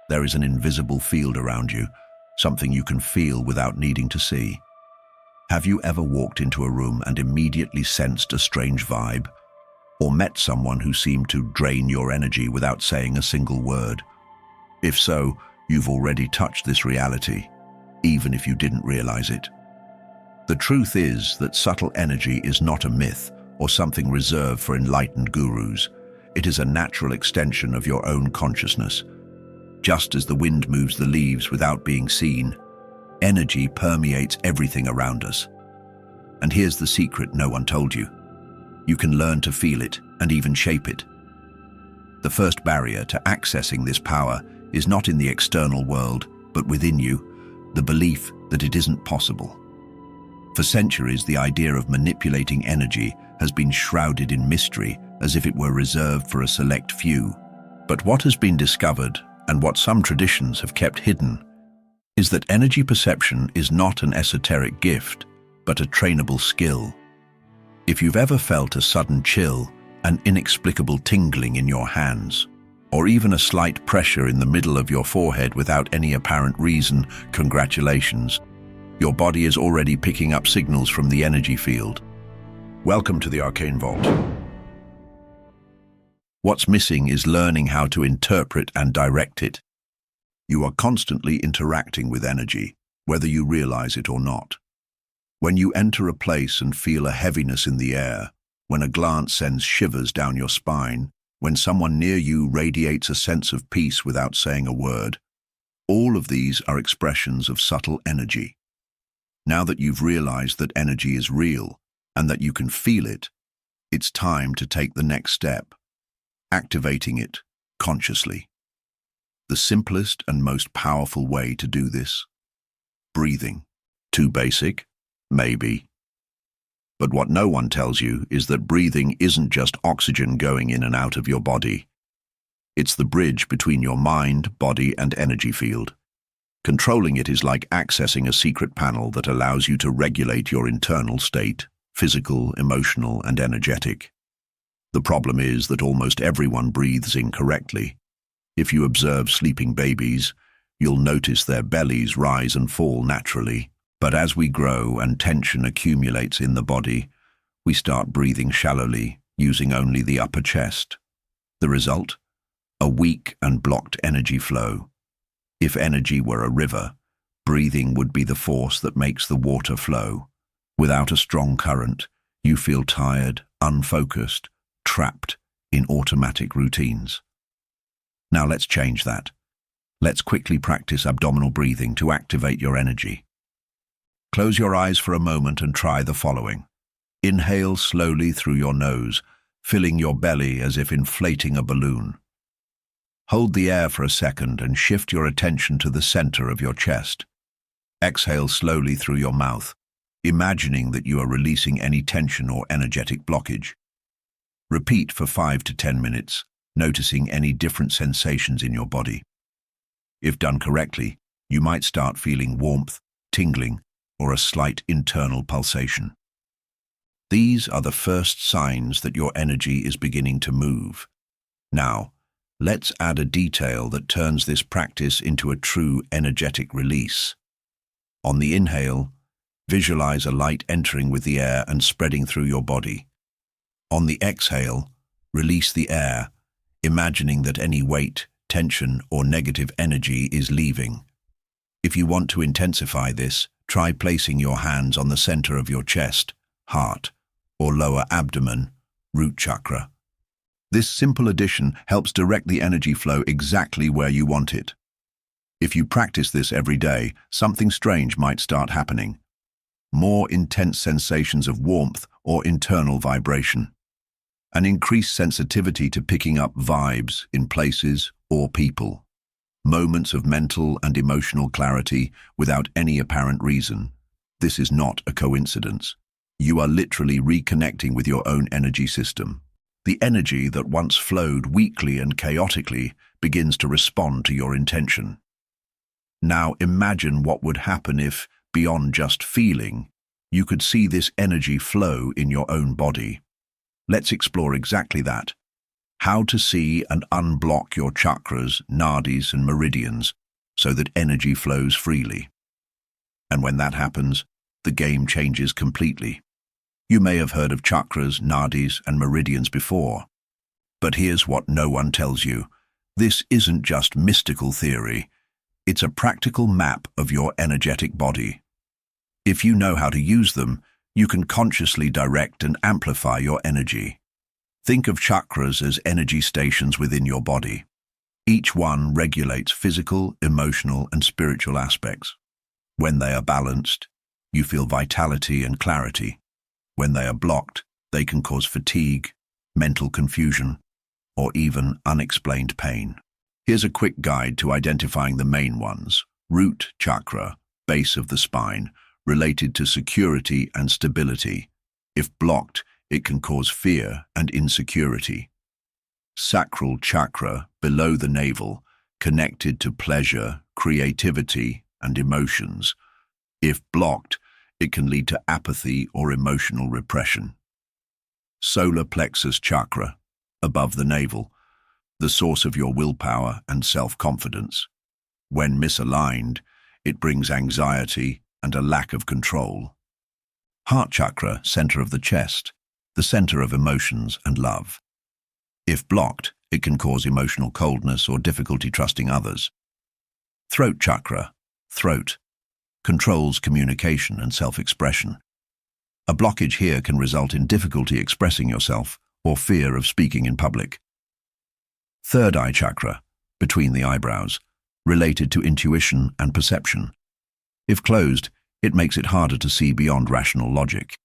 There is an invisible field around you, something you can feel without needing to see. Have you ever walked into a room and immediately sensed a strange vibe? Or met someone who seemed to drain your energy without saying a single word? If so, you've already touched this reality, even if you didn't realize it. The truth is that subtle energy is not a myth or something reserved for enlightened gurus. It is a natural extension of your own consciousness. Just as the wind moves the leaves without being seen, energy permeates everything around us. And here's the secret no one told you. You can learn to feel it and even shape it. The first barrier to accessing this power is not in the external world, but within you, the belief that it isn't possible. For centuries, the idea of manipulating energy has been shrouded in mystery, as if it were reserved for a select few. But what has been discovered, and what some traditions have kept hidden, is that energy perception is not an esoteric gift, but a trainable skill. If you've ever felt a sudden chill, an inexplicable tingling in your hands, or even a slight pressure in the middle of your forehead without any apparent reason, congratulations. Your body is already picking up signals from the energy field. Welcome to the Arcane Vault. What's missing is learning how to interpret and direct it. You are constantly interacting with energy, whether you realize it or not. When you enter a place and feel a heaviness in the air, when a glance sends shivers down your spine, when someone near you radiates a sense of peace without saying a word, all of these are expressions of subtle energy. Now that you've realized that energy is real and that you can feel it, it's time to take the next step, activating it consciously. The simplest and most powerful way to do this? Breathing. Too basic? Maybe. But what no one tells you is that breathing isn't just oxygen going in and out of your body. It's the bridge between your mind, body, and energy field. Controlling it is like accessing a secret panel that allows you to regulate your internal state, physical, emotional, and energetic. The problem is that almost everyone breathes incorrectly. If you observe sleeping babies, you'll notice their bellies rise and fall naturally. But as we grow and tension accumulates in the body, we start breathing shallowly, using only the upper chest. The result? A weak and blocked energy flow. If energy were a river, breathing would be the force that makes the water flow. Without a strong current, you feel tired, unfocused, trapped in automatic routines. Now let's change that. Let's quickly practice abdominal breathing to activate your energy. Close your eyes for a moment and try the following. Inhale slowly through your nose, filling your belly as if inflating a balloon. Hold the air for a second and shift your attention to the center of your chest. Exhale slowly through your mouth, imagining that you are releasing any tension or energetic blockage. Repeat for 5 to 10 minutes, noticing any different sensations in your body. If done correctly, you might start feeling warmth, tingling, or a slight internal pulsation. These are the first signs that your energy is beginning to move. Now, let's add a detail that turns this practice into a true energetic release. On the inhale, visualize a light entering with the air and spreading through your body. On the exhale, release the air, imagining that any weight, tension, or negative energy is leaving. If you want to intensify this, try placing your hands on the center of your chest, heart, or lower abdomen, root chakra. This simple addition helps direct the energy flow exactly where you want it. If you practice this every day, something strange might start happening. More intense sensations of warmth or internal vibration. An increased sensitivity to picking up vibes in places or people. Moments of mental and emotional clarity without any apparent reason. This is not a coincidence. You are literally reconnecting with your own energy system. The energy that once flowed weakly and chaotically begins to respond to your intention. Now imagine what would happen if, beyond just feeling, you could see this energy flow in your own body. Let's explore exactly that. how to see and unblock your chakras, nadis, and meridians so that energy flows freely. And when that happens, the game changes completely. You may have heard of chakras, nadis, and meridians before, but here's what no one tells you. This isn't just mystical theory. It's a practical map of your energetic body. If you know how to use them, you can consciously direct and amplify your energy. Think of chakras as energy stations within your body. Each one regulates physical, emotional, and spiritual aspects. When they are balanced, you feel vitality and clarity. When they are blocked, they can cause fatigue, mental confusion, or even unexplained pain. Here's a quick guide to identifying the main ones. Root chakra, base of the spine, related to security and stability. If blocked, it can cause fear and insecurity. Sacral chakra, below the navel, connected to pleasure, creativity, and emotions. If blocked, it can lead to apathy or emotional repression. Solar plexus chakra, above the navel, the source of your willpower and self-confidence. When misaligned, it brings anxiety and a lack of control. Heart chakra, center of the chest, the center of emotions and love. If blocked, it can cause emotional coldness or difficulty trusting others. Throat chakra, throat, controls communication and self-expression. A blockage here can result in difficulty expressing yourself or fear of speaking in public. Third eye chakra, between the eyebrows, related to intuition and perception. If closed, it makes it harder to see beyond rational logic.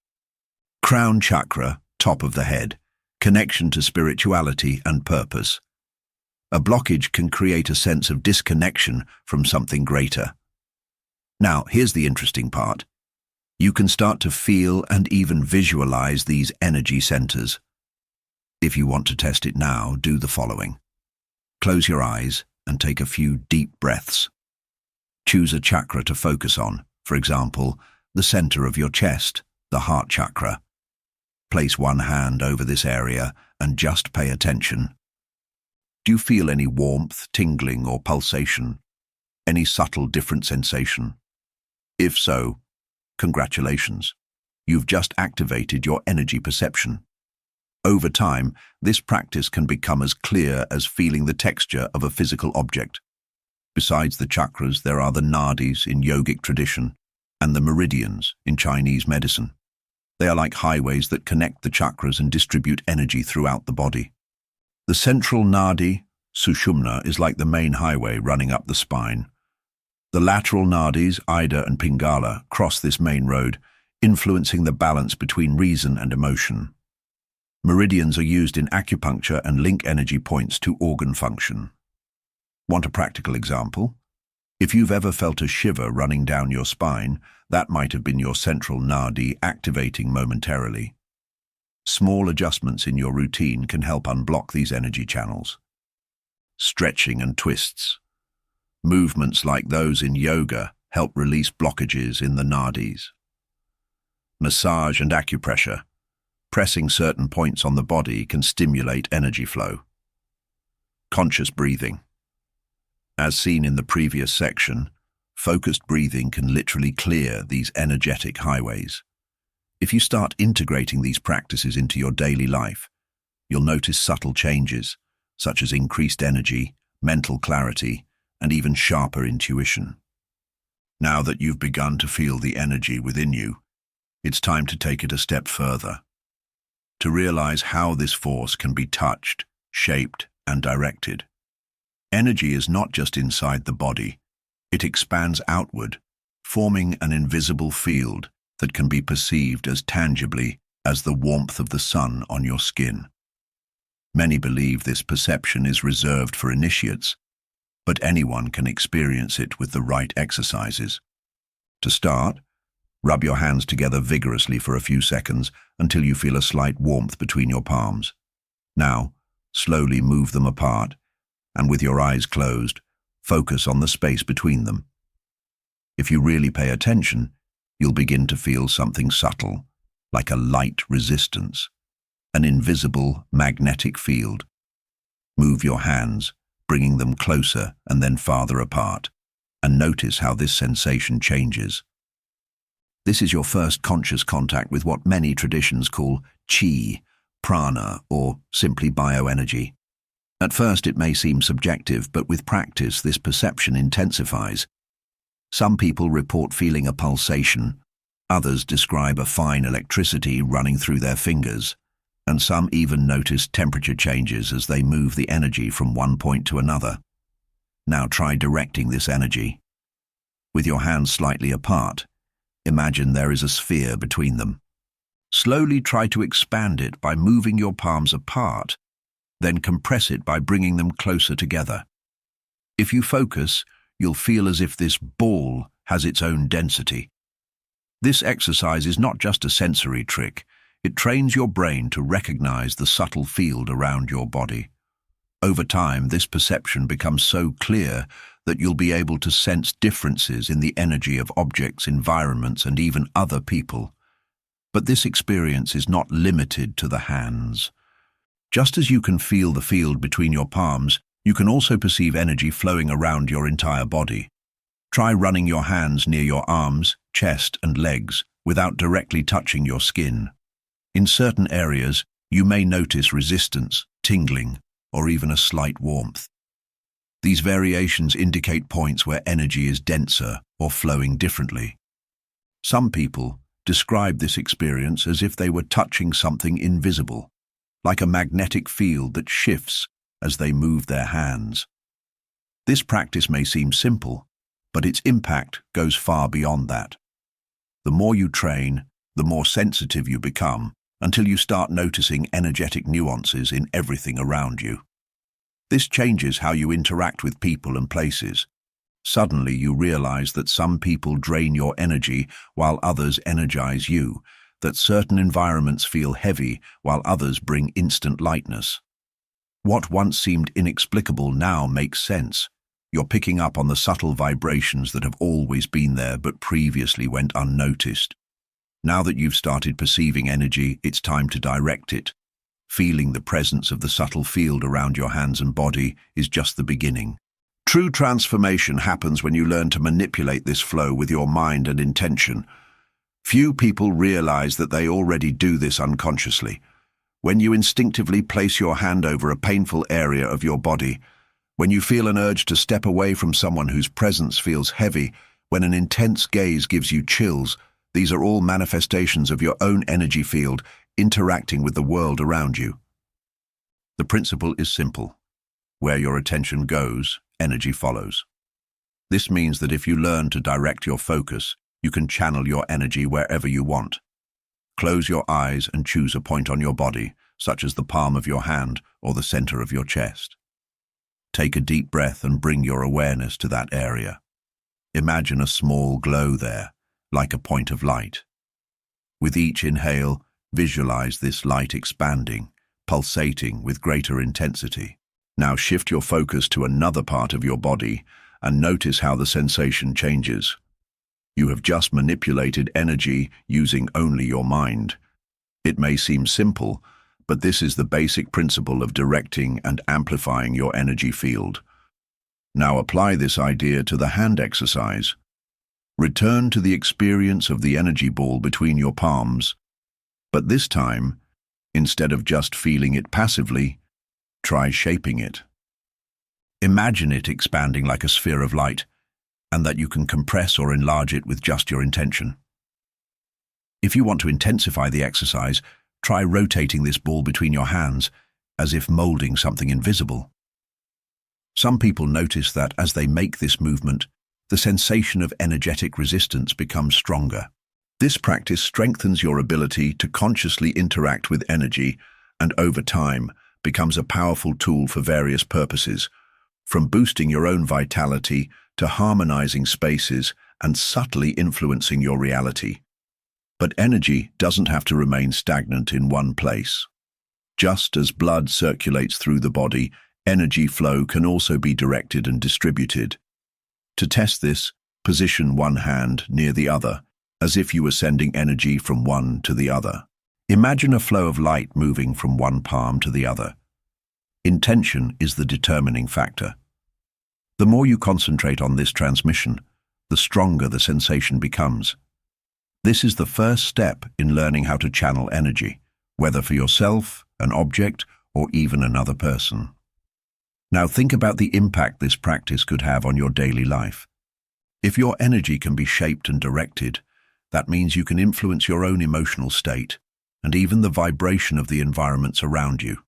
Crown chakra, top of the head, connection to spirituality and purpose. A blockage can create a sense of disconnection from something greater. Now, here's the interesting part. You can start to feel and even visualize these energy centers. If you want to test it now, do the following. Close your eyes and take a few deep breaths. Choose a chakra to focus on, for example, the center of your chest, the heart chakra. Place one hand over this area and just pay attention. Do you feel any warmth, tingling, or pulsation? Any subtle different sensation? If so, congratulations. You've just activated your energy perception. Over time, this practice can become as clear as feeling the texture of a physical object. Besides the chakras, there are the nadis in yogic tradition and the meridians in Chinese medicine. They are like highways that connect the chakras and distribute energy throughout the body. The central nadi, sushumna, is like the main highway running up the spine. The lateral nadis, Ida and Pingala, cross this main road, influencing the balance between reason and emotion. Meridians are used in acupuncture and link energy points to organ function. Want a practical example? If you've ever felt a shiver running down your spine, that might have been your central nadi activating momentarily. Small adjustments in your routine can help unblock these energy channels. Stretching and twists. Movements like those in yoga help release blockages in the nadis. Massage and acupressure. Pressing certain points on the body can stimulate energy flow. Conscious breathing. As seen in the previous section, focused breathing can literally clear these energetic highways. If you start integrating these practices into your daily life, you'll notice subtle changes, such as increased energy, mental clarity, and even sharper intuition. Now that you've begun to feel the energy within you, it's time to take it a step further. To realize how this force can be touched, shaped, and directed. Energy is not just inside the body, it expands outward, forming an invisible field that can be perceived as tangibly as the warmth of the sun on your skin. Many believe this perception is reserved for initiates, but anyone can experience it with the right exercises. To start, rub your hands together vigorously for a few seconds until you feel a slight warmth between your palms. Now, slowly move them apart, and with your eyes closed, focus on the space between them. If you really pay attention, you'll begin to feel something subtle, like a light resistance, an invisible magnetic field Move your hands, bringing them closer and then farther apart, and notice how this sensation changes. This is your first conscious contact with what many traditions call chi, prana, or simply bioenergy. At first it may seem subjective, but with practice this perception intensifies. Some people report feeling a pulsation, others describe a fine electricity running through their fingers, and some even notice temperature changes as they move the energy from one point to another. Now try directing this energy. With your hands slightly apart, imagine there is a sphere between them. Slowly try to expand it by moving your palms apart, then compress it by bringing them closer together. If you focus, you'll feel as if this ball has its own density. This exercise is not just a sensory trick, it trains your brain to recognize the subtle field around your body. Over time, this perception becomes so clear that you'll be able to sense differences in the energy of objects, environments, and even other people. But this experience is not limited to the hands. Just as you can feel the field between your palms, you can also perceive energy flowing around your entire body. Try running your hands near your arms, chest, and legs without directly touching your skin. In certain areas, you may notice resistance, tingling, or even a slight warmth. These variations indicate points where energy is denser or flowing differently. Some people describe this experience as if they were touching something invisible, like a magnetic field that shifts as they move their hands. This practice may seem simple, but its impact goes far beyond that. The more you train, the more sensitive you become, until you start noticing energetic nuances in everything around you. This changes how you interact with people and places. Suddenly you realize that some people drain your energy while others energize you, that certain environments feel heavy while others bring instant lightness. What once seemed inexplicable now makes sense. You're picking up on the subtle vibrations that have always been there but previously went unnoticed. Now that you've started perceiving energy, it's time to direct it. Feeling the presence of the subtle field around your hands and body is just the beginning. True transformation happens when you learn to manipulate this flow with your mind and intention. Few people realize that they already do this unconsciously. When you instinctively place your hand over a painful area of your body, when you feel an urge to step away from someone whose presence feels heavy, when an intense gaze gives you chills, these are all manifestations of your own energy field interacting with the world around you. The principle is simple. Where your attention goes, energy follows. This means that if you learn to direct your focus, you can channel your energy wherever you want. Close your eyes and choose a point on your body, such as the palm of your hand or the center of your chest. Take a deep breath and bring your awareness to that area. Imagine a small glow there, like a point of light. With each inhale, visualize this light expanding, pulsating with greater intensity. Now shift your focus to another part of your body and notice how the sensation changes. You have just manipulated energy using only your mind. It may seem simple, but this is the basic principle of directing and amplifying your energy field. Now apply this idea to the hand exercise. Return to the experience of the energy ball between your palms, but this time, instead of just feeling it passively, try shaping it. Imagine it expanding like a sphere of light, and that you can compress or enlarge it with just your intention. If you want to intensify the exercise, try rotating this ball between your hands, as if molding something invisible. Some people notice that as they make this movement, the sensation of energetic resistance becomes stronger. This practice strengthens your ability to consciously interact with energy and, over time, becomes a powerful tool for various purposes, from boosting your own vitality to harmonizing spaces and subtly influencing your reality. But energy doesn't have to remain stagnant in one place. Just as blood circulates through the body, energy flow can also be directed and distributed. To test this, position one hand near the other, as if you were sending energy from one to the other. Imagine a flow of light moving from one palm to the other. Intention is the determining factor. The more you concentrate on this transmission, the stronger the sensation becomes. This is the first step in learning how to channel energy, whether for yourself, an object, or even another person. Now think about the impact this practice could have on your daily life. If your energy can be shaped and directed, that means you can influence your own emotional state and even the vibration of the environments around you.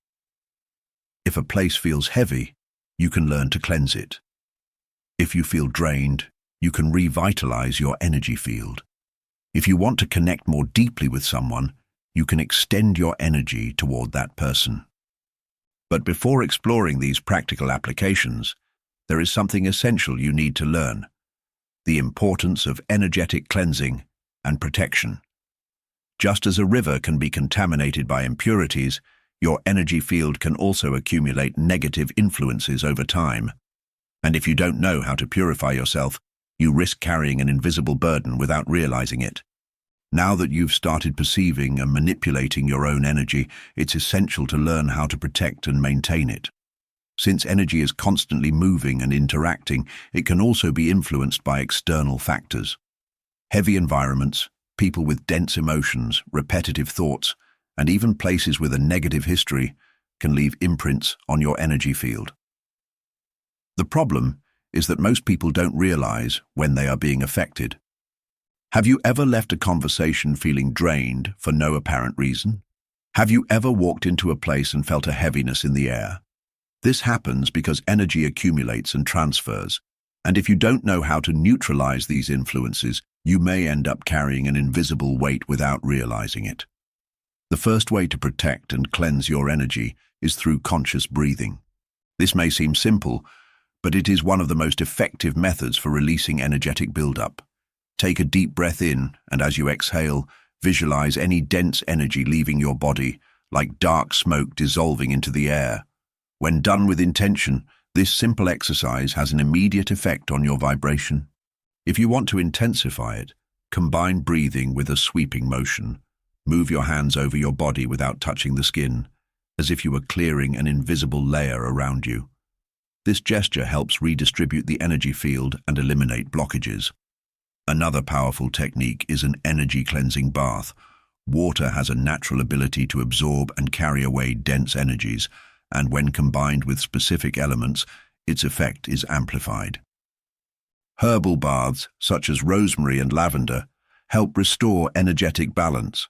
If a place feels heavy, you can learn to cleanse it. If you feel drained, you can revitalize your energy field. If you want to connect more deeply with someone, you can extend your energy toward that person. But before exploring these practical applications, there is something essential you need to learn: the importance of energetic cleansing and protection. Just as a river can be contaminated by impurities, your energy field can also accumulate negative influences over time. And if you don't know how to purify yourself, you risk carrying an invisible burden without realizing it. Now that you've started perceiving and manipulating your own energy, it's essential to learn how to protect and maintain it. Since energy is constantly moving and interacting, it can also be influenced by external factors. Heavy environments, people with dense emotions, repetitive thoughts, and even places with a negative history can leave imprints on your energy field. The problem is that most people don't realize when they are being affected. Have you ever left a conversation feeling drained for no apparent reason? Have you ever walked into a place and felt a heaviness in the air? This happens because energy accumulates and transfers, and if you don't know how to neutralize these influences, you may end up carrying an invisible weight without realizing it. The first way to protect and cleanse your energy is through conscious breathing. This may seem simple, but it is one of the most effective methods for releasing energetic buildup. Take a deep breath in, and as you exhale, visualize any dense energy leaving your body, like dark smoke dissolving into the air. When done with intention, this simple exercise has an immediate effect on your vibration. If you want to intensify it, combine breathing with a sweeping motion. Move your hands over your body without touching the skin, as if you were clearing an invisible layer around you. This gesture helps redistribute the energy field and eliminate blockages. Another powerful technique is an energy cleansing bath. Water has a natural ability to absorb and carry away dense energies, and when combined with specific elements, its effect is amplified. Herbal baths, such as rosemary and lavender, help restore energetic balance.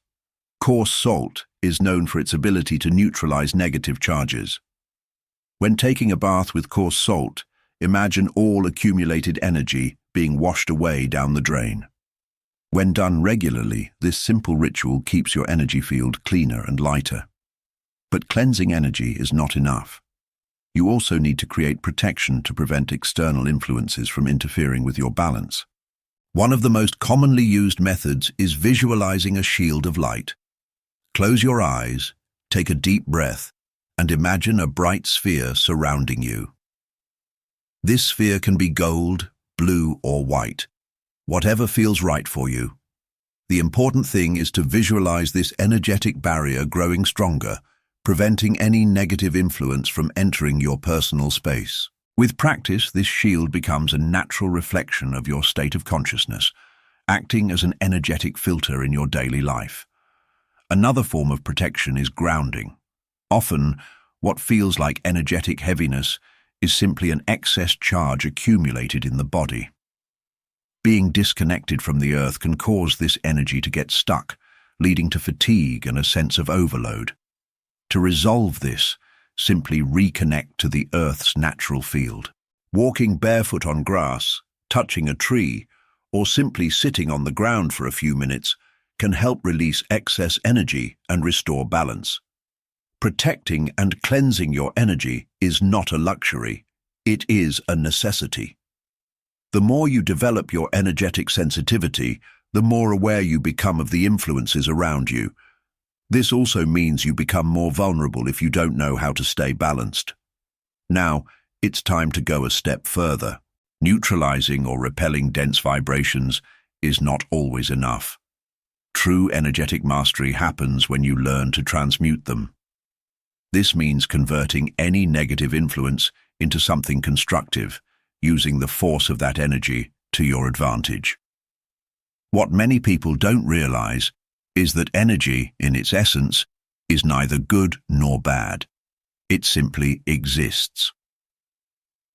Coarse salt is known for its ability to neutralize negative charges. When taking a bath with coarse salt, imagine all accumulated energy being washed away down the drain. When done regularly, this simple ritual keeps your energy field cleaner and lighter. But cleansing energy is not enough. You also need to create protection to prevent external influences from interfering with your balance. One of the most commonly used methods is visualizing a shield of light. Close your eyes, take a deep breath, and imagine a bright sphere surrounding you. This sphere can be gold, blue, or white, whatever feels right for you. The important thing is to visualize this energetic barrier growing stronger, preventing any negative influence from entering your personal space. With practice, this shield becomes a natural reflection of your state of consciousness, acting as an energetic filter in your daily life. Another form of protection is grounding. Often, what feels like energetic heaviness is simply an excess charge accumulated in the body. Being disconnected from the earth can cause this energy to get stuck, leading to fatigue and a sense of overload. To resolve this, simply reconnect to the earth's natural field. Walking barefoot on grass, touching a tree, or simply sitting on the ground for a few minutes can help release excess energy and restore balance. Protecting and cleansing your energy is not a luxury, it is a necessity. The more you develop your energetic sensitivity, the more aware you become of the influences around you. This also means you become more vulnerable if you don't know how to stay balanced. Now, it's time to go a step further. Neutralizing or repelling dense vibrations is not always enough. True energetic mastery happens when you learn to transmute them. This means converting any negative influence into something constructive, using the force of that energy to your advantage. What many people don't realize is that energy, in its essence, is neither good nor bad. It simply exists.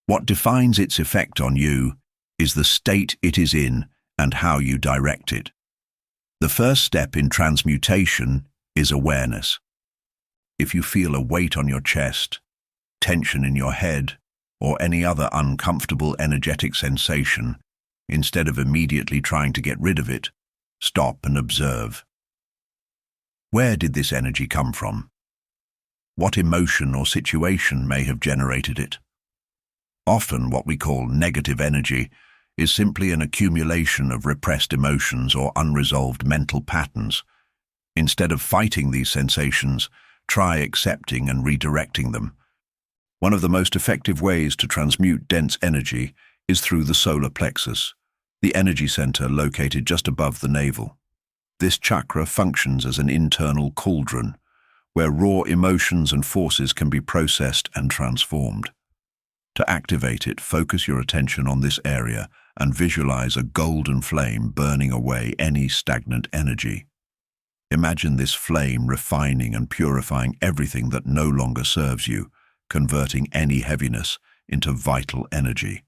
What defines its effect on you is the state it is in and how you direct it. The first step in transmutation is awareness. If you feel a weight on your chest, tension in your head, or any other uncomfortable energetic sensation, instead of immediately trying to get rid of it, stop and observe. Where did this energy come from? What emotion or situation may have generated it? Often what we call negative energy is simply an accumulation of repressed emotions or unresolved mental patterns. Instead of fighting these sensations, try accepting and redirecting them. One of the most effective ways to transmute dense energy is through the solar plexus, the energy center located just above the navel. This chakra functions as an internal cauldron, where raw emotions and forces can be processed and transformed. To activate it, focus your attention on this area and visualize a golden flame burning away any stagnant energy. Imagine this flame refining and purifying everything that no longer serves you, converting any heaviness into vital energy.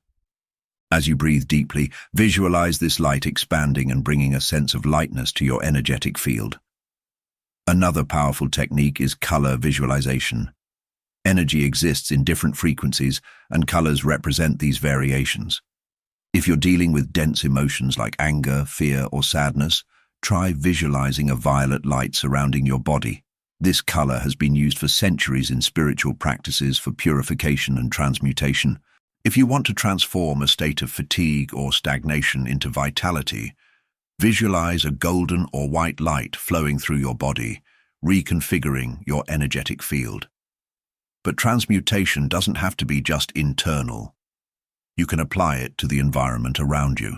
As you breathe deeply, visualize this light expanding and bringing a sense of lightness to your energetic field. Another powerful technique is color visualization. Energy exists in different frequencies, and colors represent these variations. If you're dealing with dense emotions like anger, fear, or sadness, try visualizing a violet light surrounding your body. This color has been used for centuries in spiritual practices for purification and transmutation. If you want to transform a state of fatigue or stagnation into vitality, visualize a golden or white light flowing through your body, reconfiguring your energetic field. But transmutation doesn't have to be just internal. You can apply it to the environment around you.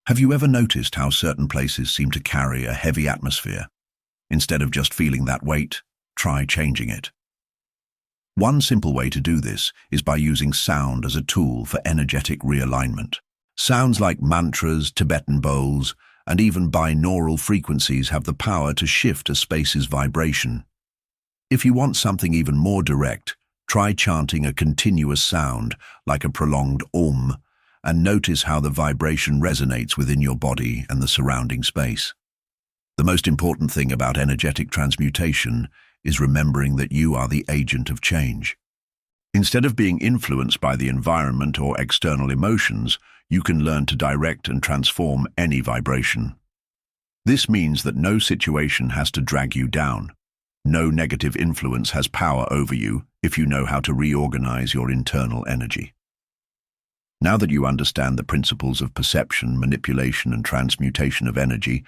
Have you ever noticed how certain places seem to carry a heavy atmosphere? Instead of just feeling that weight, try changing it. One simple way to do this is by using sound as a tool for energetic realignment. Sounds like mantras, Tibetan bowls, and even binaural frequencies have the power to shift a space's vibration. If you want something even more direct, try chanting a continuous sound, like a prolonged Om, and notice how the vibration resonates within your body and the surrounding space. The most important thing about energetic transmutation is remembering that you are the agent of change. Instead of being influenced by the environment or external emotions, you can learn to direct and transform any vibration. This means that no situation has to drag you down. No negative influence has power over you if you know how to reorganize your internal energy. Now that you understand the principles of perception, manipulation, and transmutation of energy,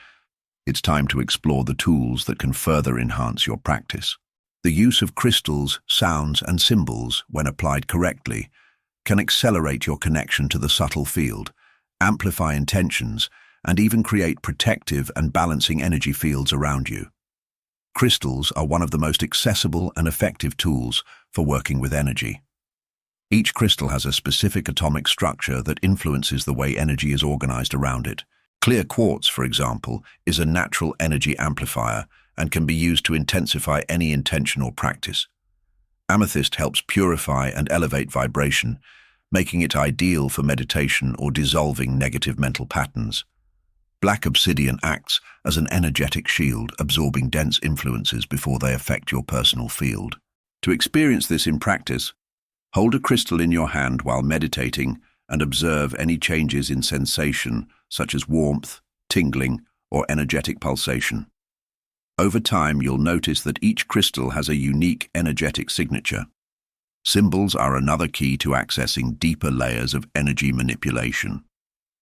it's time to explore the tools that can further enhance your practice. The use of crystals, sounds, and symbols, when applied correctly, can accelerate your connection to the subtle field, amplify intentions, and even create protective and balancing energy fields around you. Crystals are one of the most accessible and effective tools for working with energy. Each crystal has a specific atomic structure that influences the way energy is organized around it. Clear quartz, for example, is a natural energy amplifier and can be used to intensify any intention or practice. Amethyst helps purify and elevate vibration, making it ideal for meditation or dissolving negative mental patterns. Black obsidian acts as an energetic shield, absorbing dense influences before they affect your personal field. To experience this in practice, hold a crystal in your hand while meditating and observe any changes in sensation, such as warmth, tingling, or energetic pulsation. Over time, you'll notice that each crystal has a unique energetic signature. Symbols are another key to accessing deeper layers of energy manipulation.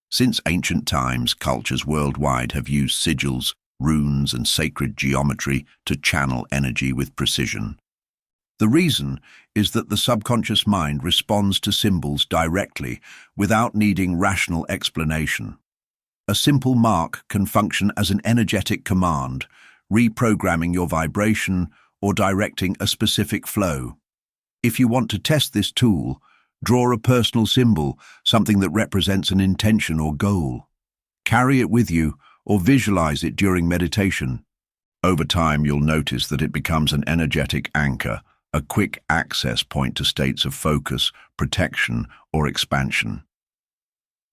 Since ancient times, cultures worldwide have used sigils, runes, and sacred geometry to channel energy with precision. The reason is that the subconscious mind responds to symbols directly without needing rational explanation. A simple mark can function as an energetic command, reprogramming your vibration or directing a specific flow. If you want to test this tool, draw a personal symbol, something that represents an intention or goal. Carry it with you or visualize it during meditation. Over time, you'll notice that it becomes an energetic anchor, a quick access point to states of focus, protection, or expansion.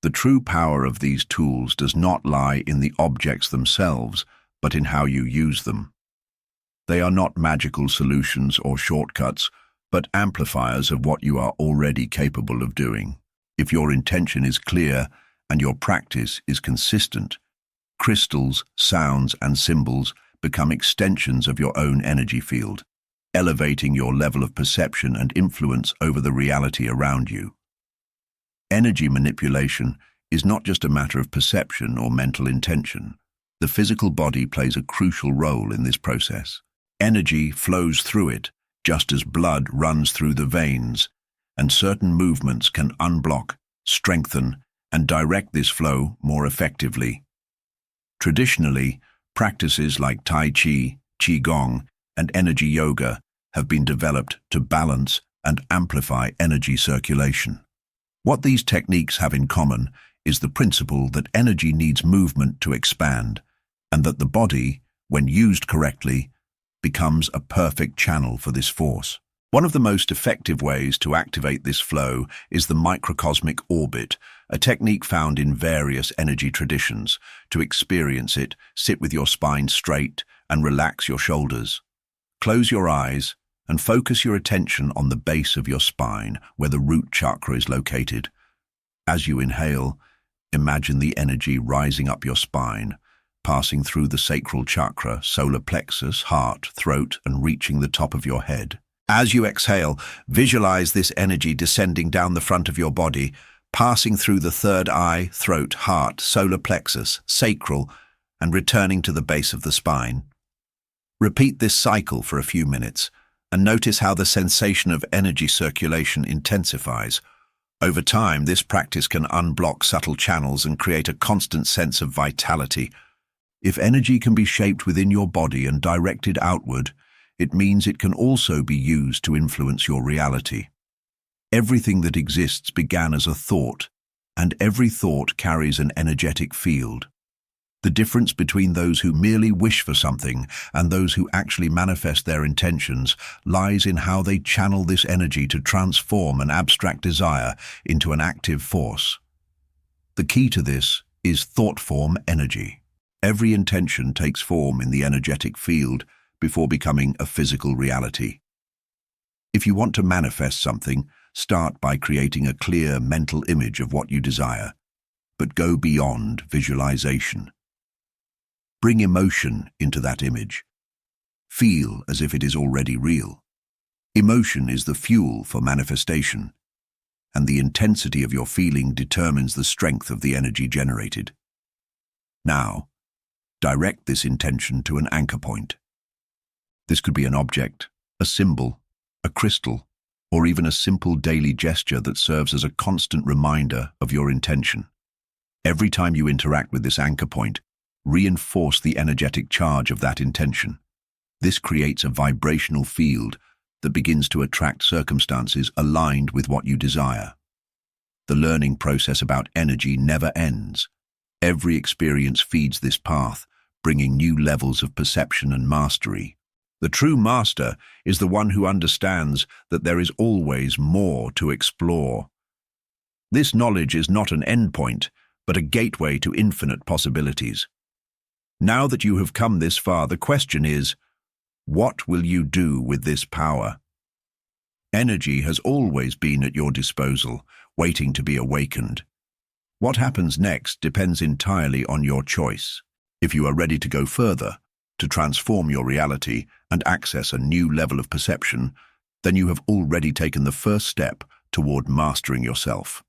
The true power of these tools does not lie in the objects themselves, but in how you use them. They are not magical solutions or shortcuts, but amplifiers of what you are already capable of doing. If your intention is clear and your practice is consistent, crystals, sounds, and symbols become extensions of your own energy field, elevating your level of perception and influence over the reality around you. Energy manipulation is not just a matter of perception or mental intention. The physical body plays a crucial role in this process. Energy flows through it, just as blood runs through the veins, and certain movements can unblock, strengthen, and direct this flow more effectively. Traditionally, practices like Tai Chi, Qigong, and energy yoga have been developed to balance and amplify energy circulation. What these techniques have in common is the principle that energy needs movement to expand, and that the body, when used correctly, becomes a perfect channel for this force. One of the most effective ways to activate this flow is the microcosmic orbit, a technique found in various energy traditions. To experience it, sit with your spine straight and relax your shoulders. Close your eyes and focus your attention on the base of your spine, where the root chakra is located. As you inhale, imagine the energy rising up your spine, passing through the sacral chakra, solar plexus, heart, throat, and reaching the top of your head. As you exhale, visualize this energy descending down the front of your body, passing through the third eye, throat, heart, solar plexus, sacral, and returning to the base of the spine. Repeat this cycle for a few minutes, and notice how the sensation of energy circulation intensifies. Over time, this practice can unblock subtle channels and create a constant sense of vitality. If energy can be shaped within your body and directed outward, it means it can also be used to influence your reality. Everything that exists began as a thought, and every thought carries an energetic field. The difference between those who merely wish for something and those who actually manifest their intentions lies in how they channel this energy to transform an abstract desire into an active force. The key to this is thought form energy. Every intention takes form in the energetic field before becoming a physical reality. If you want to manifest something, start by creating a clear mental image of what you desire, but go beyond visualization. Bring emotion into that image. Feel as if it is already real. Emotion is the fuel for manifestation, and the intensity of your feeling determines the strength of the energy generated. Now, direct this intention to an anchor point. This could be an object, a symbol, a crystal, or even a simple daily gesture that serves as a constant reminder of your intention. Every time you interact with this anchor point, reinforce the energetic charge of that intention. This creates a vibrational field that begins to attract circumstances aligned with what you desire. The learning process about energy never ends. Every experience feeds this path, bringing new levels of perception and mastery. The true master is the one who understands that there is always more to explore. This knowledge is not an endpoint, but a gateway to infinite possibilities. Now that you have come this far, the question is, what will you do with this power? Energy has always been at your disposal, waiting to be awakened. What happens next depends entirely on your choice. If you are ready to go further, to transform your reality and access a new level of perception, then you have already taken the first step toward mastering yourself.